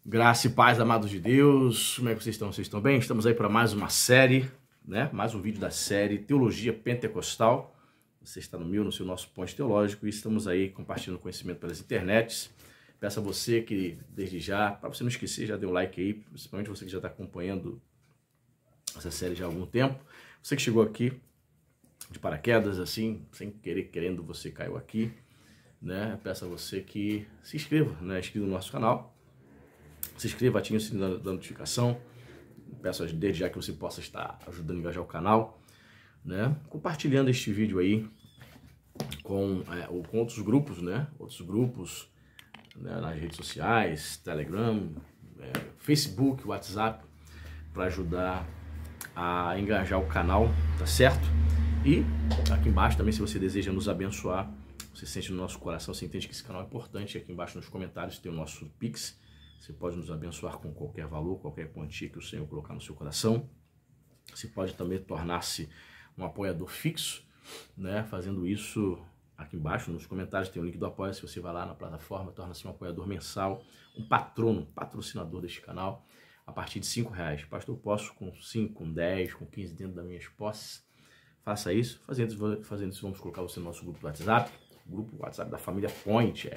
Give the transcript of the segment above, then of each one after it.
Graça e paz, amados de Deus. Como é que vocês estão? Vocês estão bem? Estamos aí para mais uma série, né? Mais um vídeo da série Teologia Pentecostal. Você está no seu nosso ponto teológico, e estamos aí compartilhando conhecimento pelas internets. Peço a você que, desde já, para você não esquecer, já dê um like aí, principalmente você que já está acompanhando essa série já há algum tempo. Você que chegou aqui de paraquedas, assim, sem querer, querendo, você caiu aqui, né? Peço a você que se inscreva, né? Inscreva no nosso canal. Se inscreva, ative o sininho da notificação. Peço desde já que você possa estar ajudando a engajar o canal, né? Compartilhando este vídeo aí com outros grupos, né? Outros grupos, né? Nas redes sociais, Telegram, Facebook, WhatsApp, para ajudar a engajar o canal, tá certo? E aqui embaixo também, se você deseja nos abençoar, você sente no nosso coração, você entende que esse canal é importante, aqui embaixo nos comentários tem o nosso Pix. Você pode nos abençoar com qualquer valor, qualquer quantia que o Senhor colocar no seu coração. Você pode também tornar-se um apoiador fixo, né? Fazendo isso aqui embaixo nos comentários tem o link do apoio. Se você vai lá na plataforma, torna-se um apoiador mensal, um patrono, patrocinador deste canal, a partir de R$5. Pastor, eu posso com 5, com 10, com 15 dentro das minhas posses? Faça isso. Fazendo isso, vamos colocar você no nosso grupo do WhatsApp, o grupo WhatsApp da família Point,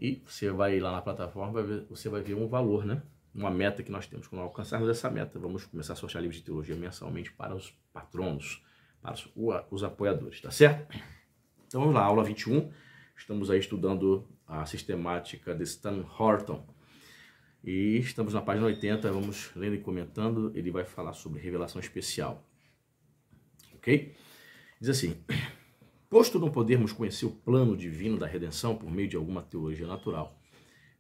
E você vai lá na plataforma, você vai ver um valor, né? Uma meta que nós temos. Quando alcançarmos essa meta, vamos começar a sortear livros de teologia mensalmente para os patronos, para os apoiadores, tá certo? Então vamos lá, aula 21. Estamos aí estudando a sistemática de Stan Horton. E estamos na página 80, vamos lendo e comentando. Ele vai falar sobre revelação especial. Ok? Diz assim: posto não podermos conhecer o plano divino da redenção por meio de alguma teologia natural,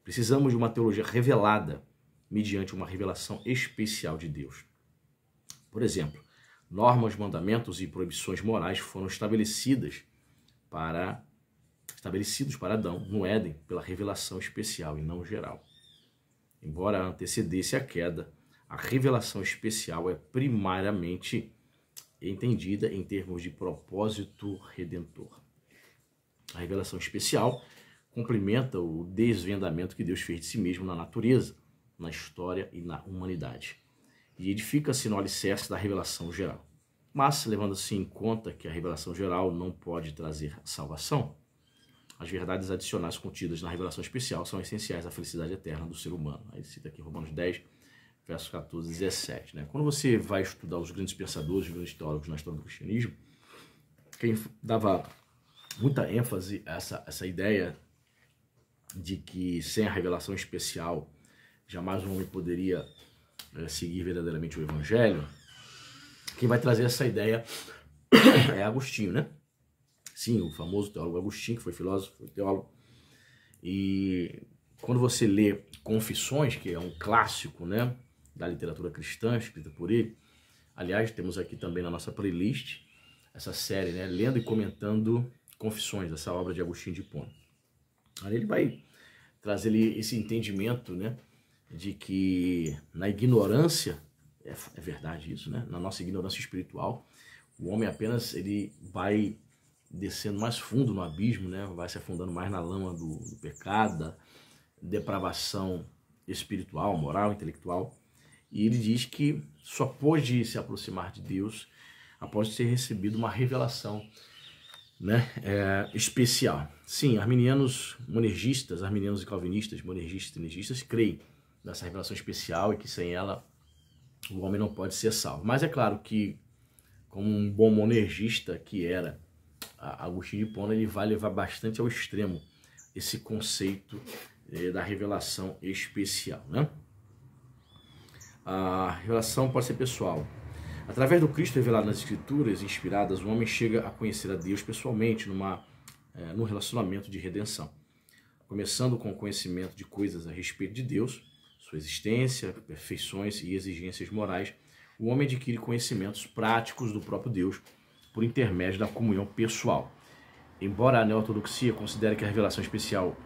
precisamos de uma teologia revelada mediante uma revelação especial de Deus. Por exemplo, normas, mandamentos e proibições morais foram estabelecidos para Adão no Éden pela revelação especial e não geral. Embora antecedesse a queda, a revelação especial é primariamente entendida em termos de propósito redentor. A revelação especial complementa o desvendamento que Deus fez de si mesmo na natureza, na história e na humanidade, e edifica-se no alicerce da revelação geral. Mas, levando-se em conta que a revelação geral não pode trazer salvação, as verdades adicionais contidas na revelação especial são essenciais à felicidade eterna do ser humano. Aí cita aqui Romanos 10, versos 14 e 17. Né? Quando você vai estudar os grandes pensadores, os grandes teólogos na história do cristianismo, quem dava muita ênfase a essa ideia de que sem a revelação especial jamais um homem poderia seguir verdadeiramente o evangelho, quem vai trazer essa ideia é Agostinho, né? Sim, o famoso teólogo Agostinho, que foi filósofo, foi teólogo. E quando você lê Confissões, que é um clássico, né, da literatura cristã, escrita por ele, aliás, temos aqui também na nossa playlist essa série, né, lendo e comentando Confissões, essa obra de Agostinho de Hipona. Aí ele vai trazer esse entendimento, né, de que na ignorância, é verdade isso, né, na nossa ignorância espiritual, o homem apenas ele vai descendo mais fundo no abismo, né, vai se afundando mais na lama do pecado, da depravação espiritual, moral, intelectual. E ele diz que só pôde se aproximar de Deus após ter recebido uma revelação, né, especial. Sim, arminianos monergistas, arminianos e calvinistas, monergistas e energistas, creem nessa revelação especial e que sem ela o homem não pode ser salvo. Mas é claro que, como um bom monergista que era Agostinho de Hipona, ele vai levar bastante ao extremo esse conceito da revelação especial, né? A revelação pode ser pessoal. Através do Cristo revelado nas Escrituras inspiradas, o homem chega a conhecer a Deus pessoalmente num relacionamento de redenção. Começando com o conhecimento de coisas a respeito de Deus, sua existência, perfeições e exigências morais, o homem adquire conhecimentos práticos do próprio Deus por intermédio da comunhão pessoal. Embora a neo-ortodoxia considere que a revelação especial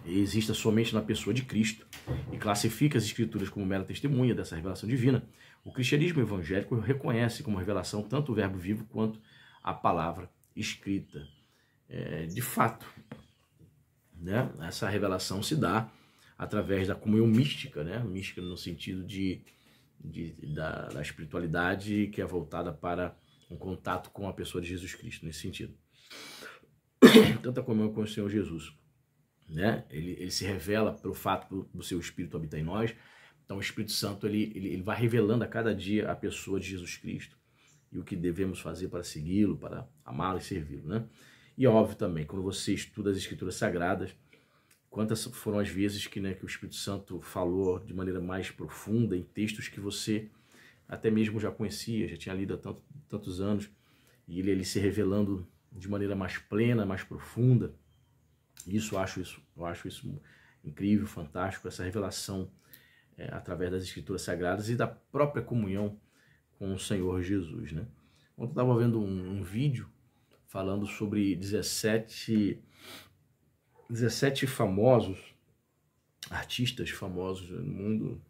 exista somente na pessoa de Cristo e classifica as Escrituras como mera testemunha dessa revelação divina, o cristianismo evangélico reconhece como revelação tanto o verbo vivo quanto a palavra escrita. De fato, né, essa revelação se dá através da comunhão mística, né? Mística no sentido da espiritualidade que é voltada para um contato com a pessoa de Jesus Cristo, nesse sentido. Tanto a comunhão com o Senhor Jesus, né? Ele se revela pelo fato do seu Espírito habitar em nós. Então o Espírito Santo ele vai revelando a cada dia a pessoa de Jesus Cristo e o que devemos fazer para segui-lo, para amá-lo e servi-lo, né? E óbvio também, quando você estuda as Escrituras Sagradas, quantas foram as vezes que o Espírito Santo falou de maneira mais profunda em textos que você até mesmo já conhecia, já tinha lido há tantos anos, e ele se revelando de maneira mais plena, mais profunda. Eu acho isso incrível, fantástico, essa revelação através das Escrituras Sagradas e da própria comunhão com o Senhor Jesus, né? Ontem eu estava vendo um vídeo falando sobre 17 famosos, artistas famosos no mundo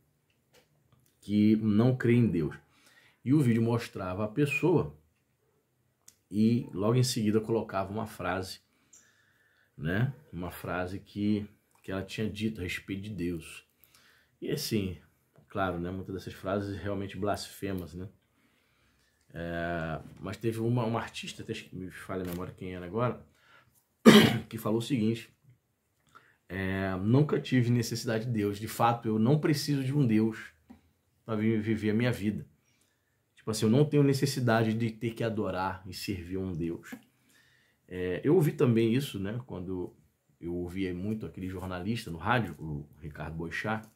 que não creem em Deus. E o vídeo mostrava a pessoa e logo em seguida colocava uma frase, né? Uma frase que ela tinha dito a respeito de Deus. E assim, claro, né? Muitas dessas frases realmente blasfemas, né? Mas teve uma artista, até que me falha a memória quem era agora, que falou o seguinte: nunca tive necessidade de Deus. De fato, eu não preciso de um Deus para viver a minha vida. Tipo assim, eu não tenho necessidade de ter que adorar e servir a um Deus. Eu ouvi também isso, né? Quando eu ouvia muito aquele jornalista no rádio, o Ricardo Boechat,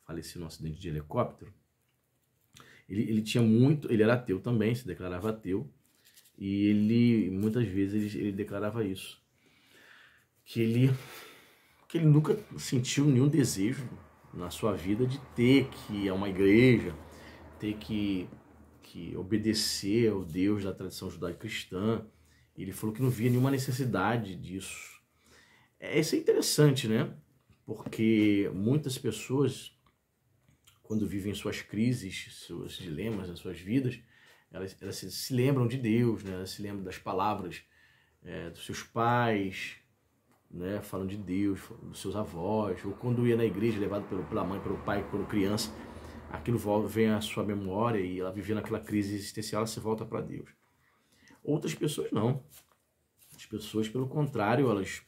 faleceu num acidente de helicóptero. Ele era ateu também, se declarava ateu, e ele muitas vezes ele declarava isso, que ele nunca sentiu nenhum desejo na sua vida de ter que ir a uma igreja, ter que obedecer ao Deus da tradição judaico-cristã. Ele falou que não via nenhuma necessidade disso. Isso é interessante, né? Porque muitas pessoas, quando vivem suas crises, seus dilemas nas suas vidas, elas se lembram de Deus, né? Elas se lembram das palavras dos seus pais, né? Falam de Deus, dos seus avós, ou quando ia na igreja, levado pela mãe, pelo pai, quando criança, aquilo vem à sua memória e ela vivendo aquela crise existencial, ela se volta para Deus. Outras pessoas não. As pessoas, pelo contrário, elas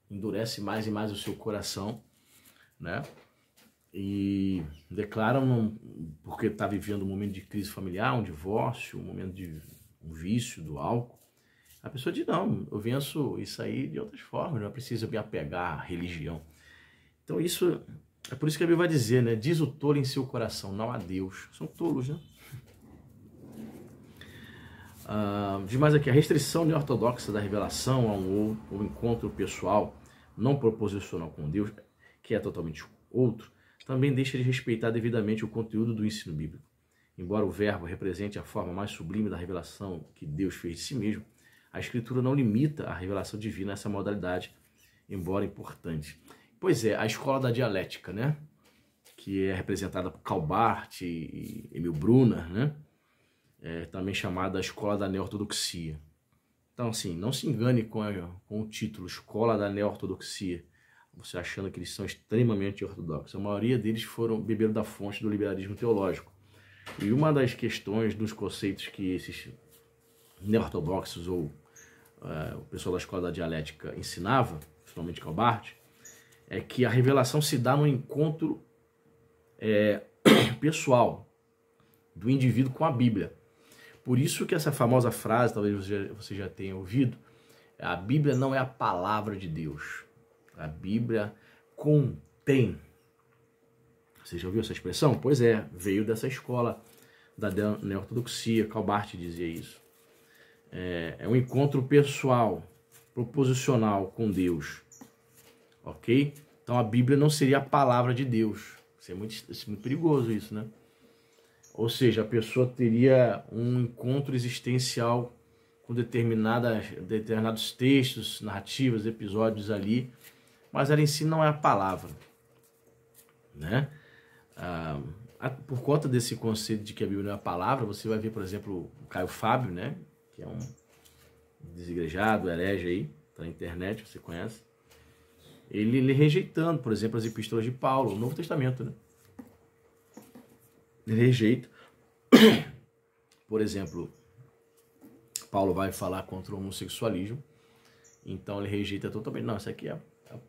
endurecem mais e mais o seu coração, né? E declaram, porque está vivendo um momento de crise familiar, um divórcio, um momento de um vício do álcool. A pessoa diz: não, eu venço isso aí de outras formas, não preciso me apegar à religião. Então isso, é por isso que a Bíblia vai dizer, né? Diz o tolo em seu coração, não há Deus. São tolos, né? Diz mais aqui: a restrição neortodoxa da revelação a um encontro pessoal não proposicional com Deus, que é totalmente outro, também deixa de respeitar devidamente o conteúdo do ensino bíblico. Embora o verbo represente a forma mais sublime da revelação que Deus fez de si mesmo, a Escritura não limita a revelação divina a essa modalidade, embora importante. Pois é, a escola da dialética, né? Que é representada por Karl Barth e Emil Brunner, né? Também chamada a escola da neortodoxia. Então, assim, não se engane com o título Escola da Neortodoxia, você achando que eles são extremamente ortodoxos. A maioria deles beberam da fonte do liberalismo teológico. E uma das questões, dos conceitos que esses neortodoxos ou o pessoal da escola da dialética ensinava, principalmente Karl Barth, é que a revelação se dá no encontro pessoal do indivíduo com a Bíblia. Por isso que essa famosa frase, talvez você já tenha ouvido, a Bíblia não é a palavra de Deus. A Bíblia contém. Você já ouviu essa expressão? Pois é, veio dessa escola da neortodoxia. Karl Barth dizia isso. É um encontro pessoal, proposicional com Deus. Ok? Então a Bíblia não seria a palavra de Deus. Isso é muito perigoso isso, né? Ou seja, a pessoa teria um encontro existencial com determinados textos, narrativas, episódios ali, mas ela em si não é a palavra, né? Por conta desse conceito de que a Bíblia não é a palavra, você vai ver, por exemplo, o Caio Fábio, né? Que é um desigrejado, herege aí, tá na internet, você conhece. ele rejeitando, por exemplo, as epístolas de Paulo, o Novo Testamento, né? Ele rejeita. Por exemplo, Paulo vai falar contra o homossexualismo, então ele rejeita totalmente. Não, isso aqui é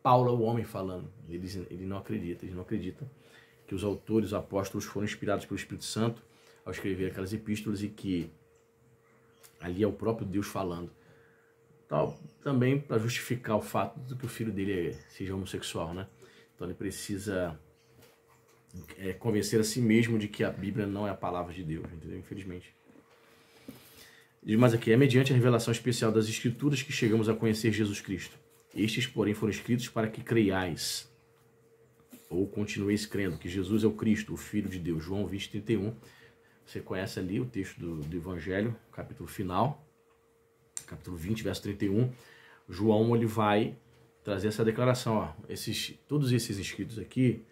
Paulo, o homem, falando. Ele não acredita, que os autores, os apóstolos foram inspirados pelo Espírito Santo ao escrever aquelas epístolas e que ali é o próprio Deus falando. Tal, também para justificar o fato de que o filho dele seja homossexual, né? Então ele precisa convencer a si mesmo de que a Bíblia não é a palavra de Deus, entendeu? Infelizmente. Diz mais aqui, é mediante a revelação especial das Escrituras que chegamos a conhecer Jesus Cristo. Estes, porém, foram escritos para que creiais, ou continueis crendo, que Jesus é o Cristo, o Filho de Deus. João 20:31. Você conhece ali o texto do Evangelho, capítulo final, capítulo 20, verso 31. João, ele vai trazer essa declaração. Ó, todos esses escritos aqui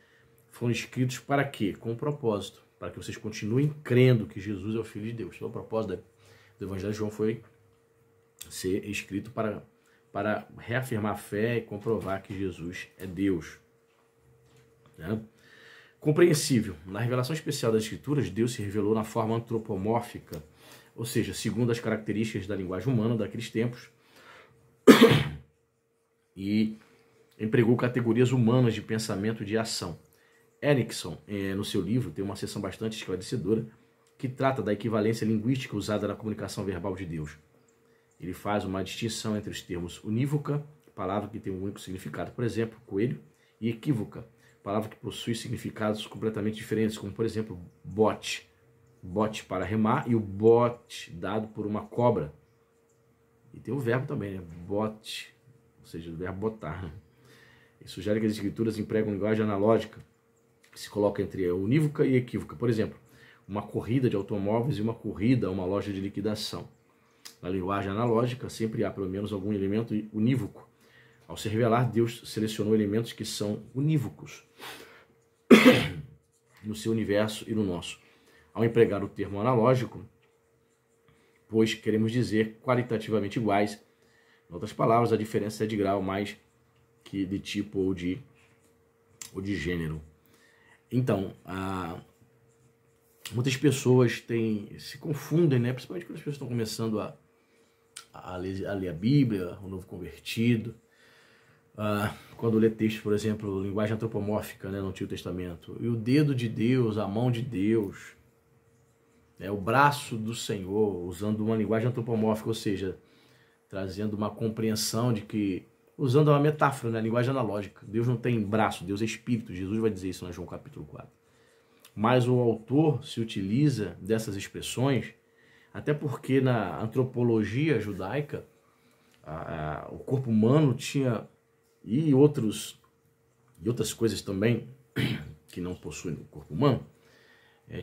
foram escritos para quê? Com um propósito, para que vocês continuem crendo que Jesus é o Filho de Deus. Então, o propósito do Evangelho de João foi ser escrito para reafirmar a fé e comprovar que Jesus é Deus. Né? Compreensível. Na revelação especial das Escrituras, Deus se revelou na forma antropomórfica, ou seja, segundo as características da linguagem humana daqueles tempos, e empregou categorias humanas de pensamento e de ação. Erickson, no seu livro, tem uma seção bastante esclarecedora que trata da equivalência linguística usada na comunicação verbal de Deus. Ele faz uma distinção entre os termos unívoca, palavra que tem um único significado, por exemplo, coelho, e equívoca, palavra que possui significados completamente diferentes, como, por exemplo, bote. Bote para remar e o bote dado por uma cobra. E tem o verbo também, né? Bote, ou seja, o verbo botar. Isso sugere que as escrituras empregam linguagem analógica, que se coloca entre unívoca e equívoca. Por exemplo, uma corrida de automóveis e uma corrida a uma loja de liquidação. Na linguagem analógica, sempre há pelo menos algum elemento unívoco. Ao se revelar, Deus selecionou elementos que são unívocos no seu universo e no nosso. Ao empregar o termo analógico, pois queremos dizer qualitativamente iguais. Em outras palavras, a diferença é de grau mais que de tipo ou de gênero. Então, muitas pessoas se confundem, né? Principalmente quando as pessoas estão começando a ler a Bíblia, o novo convertido. Quando lê texto, por exemplo, linguagem antropomórfica, né, no Antigo Testamento. E o dedo de Deus, a mão de Deus, o braço do Senhor, usando uma linguagem antropomórfica, ou seja, trazendo uma compreensão de que, usando uma metáfora, né, linguagem analógica. Deus não tem braço, Deus é espírito. Jesus vai dizer isso em João capítulo 4. Mas o autor se utiliza dessas expressões, até porque na antropologia judaica, o corpo humano tinha, e outras coisas também, que não possuem o corpo humano,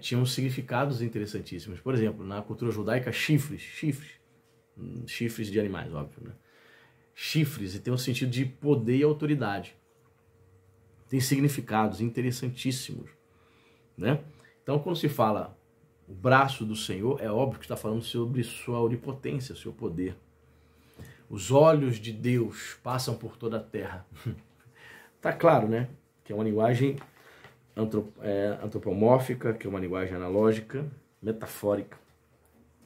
tinham significados interessantíssimos. Por exemplo, na cultura judaica, chifres de animais, óbvio, né? Chifres, e tem um sentido de poder e autoridade. Tem significados interessantíssimos, né? Então, quando se fala o braço do Senhor, é óbvio que está falando sobre sua onipotência, seu poder. Os olhos de Deus passam por toda a terra. Tá claro, né? Que é uma linguagem antropomórfica, que é uma linguagem analógica, metafórica,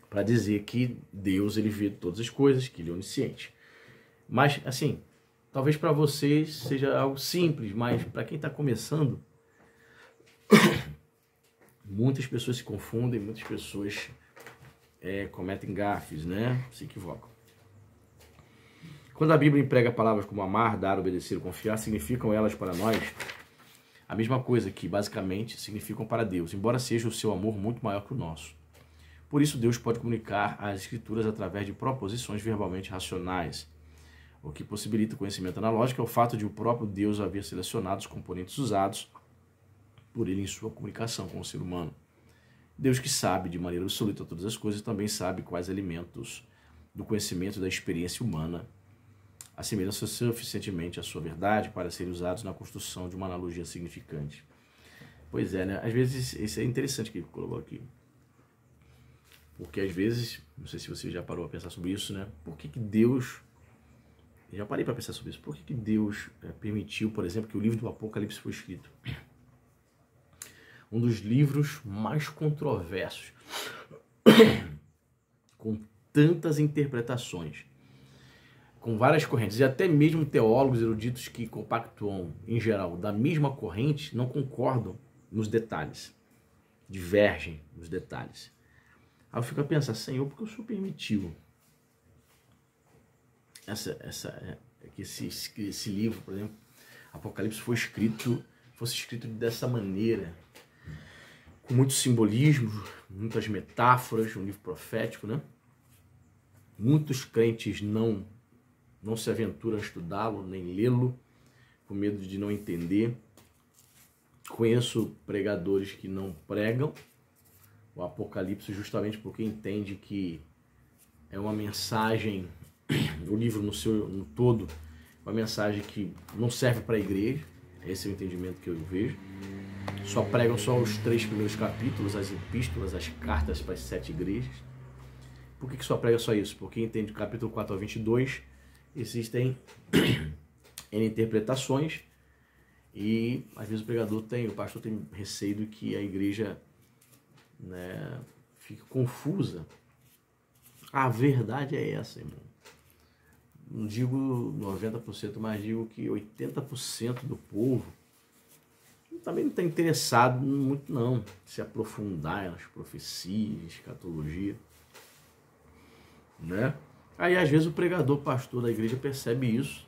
para dizer que Deus, ele vê todas as coisas, que ele é onisciente. Mas, assim, talvez para vocês seja algo simples, mas para quem está começando, muitas pessoas se confundem, muitas pessoas cometem gafes, né? Se equivocam. Quando a Bíblia emprega palavras como amar, dar, obedecer, confiar, significam elas para nós a mesma coisa que, basicamente, significam para Deus, embora seja o seu amor muito maior que o nosso. Por isso, Deus pode comunicar as Escrituras através de proposições verbalmente racionais. O que possibilita o conhecimento analógico é o fato de o próprio Deus haver selecionado os componentes usados por ele em sua comunicação com o ser humano. Deus, que sabe de maneira absoluta todas as coisas, também sabe quais elementos do conhecimento e da experiência humana assemelham-se suficientemente à sua verdade para serem usados na construção de uma analogia significante. Pois é, né? Às vezes, isso é interessante que ele colocou aqui. Porque às vezes, não sei se você já parou a pensar sobre isso, né? Por que Deus Já parei para pensar sobre isso. Por que Deus permitiu, por exemplo, que o livro do Apocalipse foi escrito? Um dos livros mais controversos, com tantas interpretações, com várias correntes, e até mesmo teólogos eruditos que compactuam, em geral, da mesma corrente, não concordam nos detalhes, divergem nos detalhes. Aí eu fico a pensar, Senhor, por que o Senhor permitiu que esse livro, por exemplo, Apocalipse, fosse escrito dessa maneira, com muito simbolismo, muitas metáforas, um livro profético, né? Muitos crentes não se aventuram a estudá-lo, nem lê-lo, com medo de não entender. Conheço pregadores que não pregam o Apocalipse justamente porque entende que é uma mensagem, o livro no todo, uma mensagem que não serve para a igreja. Esse é o entendimento que eu vejo. Só pregam só os 3 primeiros capítulos, as epístolas, as cartas para as 7 igrejas. Por que só prega só isso? Porque entende do capítulo 4 ao 22 existem N interpretações e às vezes o pastor tem receio de que a igreja, né, fique confusa. A verdade é essa, irmão. Não digo 90%, mas digo que 80% do povo também não está interessado muito não, se aprofundar nas profecias, escatologia, né? Aí às vezes o pregador, pastor da igreja percebe isso.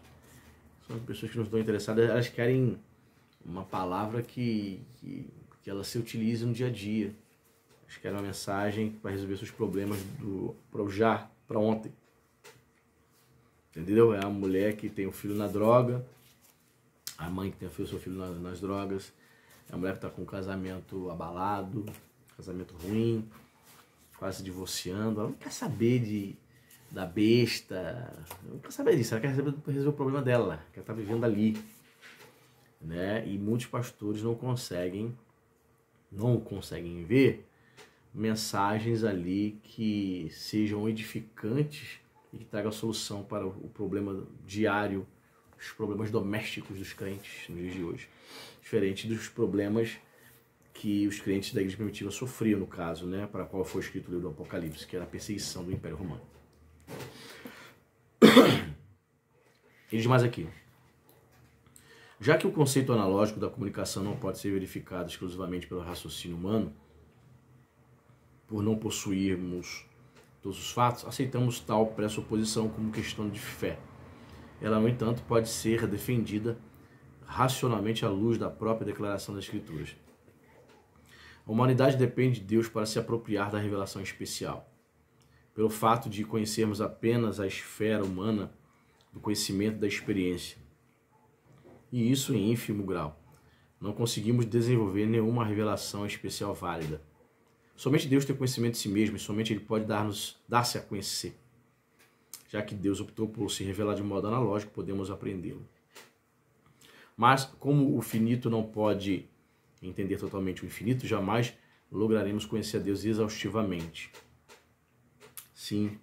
São pessoas que não estão interessadas, elas querem uma palavra que ela se utilize no dia a dia. Elas querem uma mensagem para resolver seus problemas para ontem. Entendeu? É a mulher que tem o filho na droga, a mãe que tem o seu filho nas drogas, é a mulher que está com um casamento abalado, casamento ruim, quase se divorciando. Ela não quer saber da besta, não quer saber disso, ela quer resolver o problema dela, que ela está vivendo ali, né? E muitos pastores não conseguem ver mensagens ali que sejam edificantes e que tragam solução para o problema diário, os problemas domésticos dos crentes nos dias de hoje, diferente dos problemas que os crentes da igreja primitiva sofriam, no caso, né, para a qual foi escrito o livro do Apocalipse, que era a perseguição do Império Romano. Ele diz mais aqui: já que o conceito analógico da comunicação não pode ser verificado exclusivamente pelo raciocínio humano, por não possuirmos todos os fatos, aceitamos tal pressuposição como questão de fé. Ela, no entanto, pode ser defendida racionalmente à luz da própria declaração das Escrituras. A humanidade depende de Deus para se apropriar da revelação especial. Pelo fato de conhecermos apenas a esfera humana do conhecimento da experiência, e isso em ínfimo grau, não conseguimos desenvolver nenhuma revelação especial válida. Somente Deus tem conhecimento de si mesmo e somente Ele pode dar-se a conhecer. Já que Deus optou por se revelar de modo analógico, podemos aprendê-lo. Mas, como o finito não pode entender totalmente o infinito, jamais lograremos conhecer a Deus exaustivamente. Sim,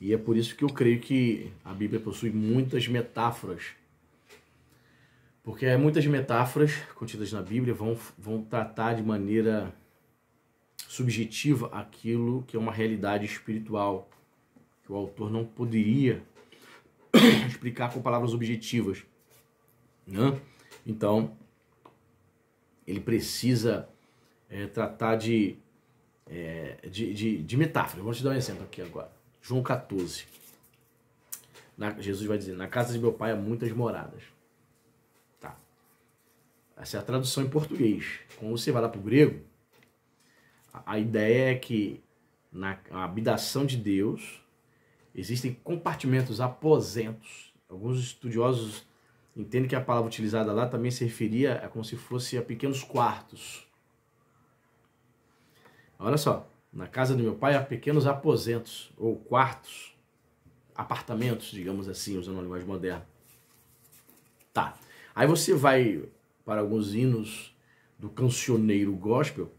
e é por isso que eu creio que a Bíblia possui muitas metáforas. Porque muitas metáforas contidas na Bíblia vão tratar de maneira subjetiva aquilo que é uma realidade espiritual, que o autor não poderia explicar com palavras objetivas, né? Então, ele precisa tratar de metáfora. Vou te dar um exemplo aqui agora. João 14. Jesus vai dizer: na casa de meu pai há muitas moradas. Tá. Essa é a tradução em português. Quando você vai lá para o grego, a ideia é que na habitação de Deus existem compartimentos, aposentos. Alguns estudiosos entendem que a palavra utilizada lá também se referia a como se fosse a pequenos quartos. Olha só, na casa do meu pai há pequenos aposentos, ou quartos, apartamentos, digamos assim, usando uma linguagem moderna. Tá. Aí você vai para alguns hinos do cancioneiro gospel,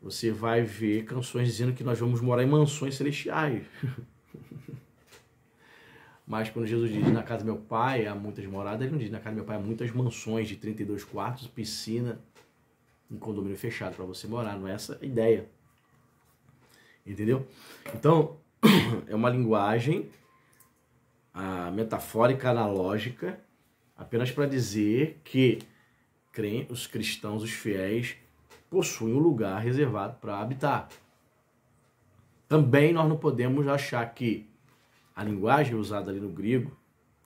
você vai ver canções dizendo que nós vamos morar em mansões celestiais. Mas quando Jesus diz, na casa do meu pai há muitas moradas, ele não diz, na casa do meu pai há muitas mansões de 32 quartos, piscina, um condomínio fechado para você morar. Não é essa a ideia. Entendeu? Então, é uma linguagem metafórica, analógica, apenas para dizer que os cristãos, os fiéis, possuem um lugar reservado para habitar. Também nós não podemos achar que a linguagem usada ali no grego,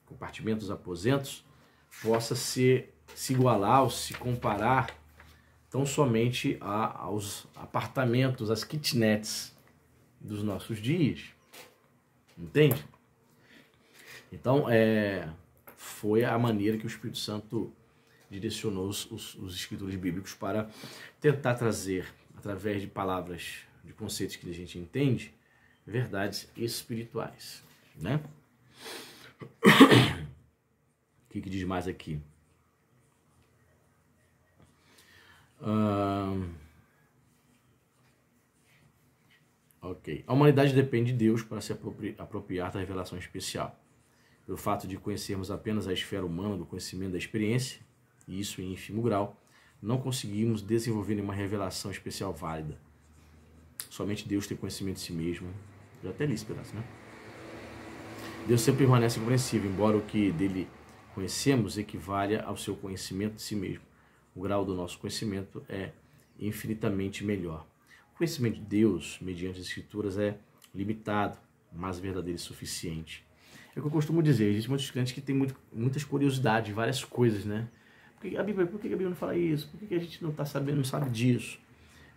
compartimentos, aposentos, possa se igualar ou se comparar tão somente aos apartamentos, às kitnets dos nossos dias. Entende? Então, foi a maneira que o Espírito Santo direcionou os escritores bíblicos para tentar trazer, através de palavras, de conceitos que a gente entende, verdades espirituais, né? O que diz mais aqui? Ok. A humanidade depende de Deus para se apropriar da revelação especial. Pelo fato de conhecermos apenas a esfera humana do conhecimento da experiência, e isso em ínfimo grau, não conseguimos desenvolver nenhuma revelação especial válida. Somente Deus tem conhecimento de si mesmo. Já até li esse pedaço, né? Deus sempre permanece incompreensível, embora o que dele conhecemos equivalha ao seu conhecimento de si mesmo. O grau do nosso conhecimento é infinitamente melhor. O conhecimento de Deus, mediante as Escrituras, é limitado, mas verdadeiro e suficiente. É o que eu costumo dizer, existem muitos crentes que têm muitas curiosidades, várias coisas, né? Por que a Bíblia não fala isso? Por que a gente não está sabendo, não sabe disso?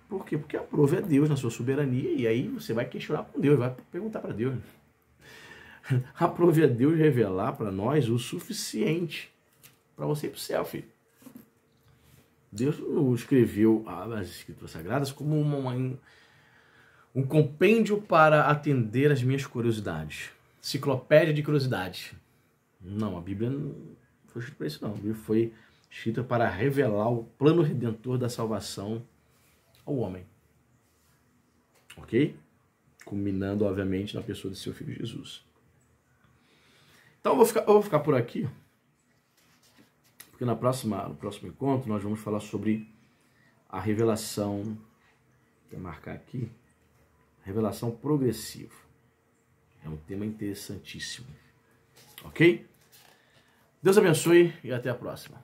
Por quê? Porque aprova é Deus na sua soberania, e aí você vai questionar com Deus, vai perguntar para Deus. Aprove a Deus revelar para nós o suficiente para você ir para o céu, filho. Deus não escreveu as Escrituras Sagradas como um compêndio para atender as minhas curiosidades. Enciclopédia de curiosidades. Não, a Bíblia não foi escrita para isso, não. A Bíblia foi escrita para revelar o plano redentor da salvação ao homem. Ok? Culminando, obviamente, na pessoa de seu Filho Jesus. Então, eu vou ficar por aqui, porque no próximo encontro nós vamos falar sobre a revelação, vou marcar aqui, revelação progressiva. É um tema interessantíssimo. Ok? Deus abençoe e até a próxima.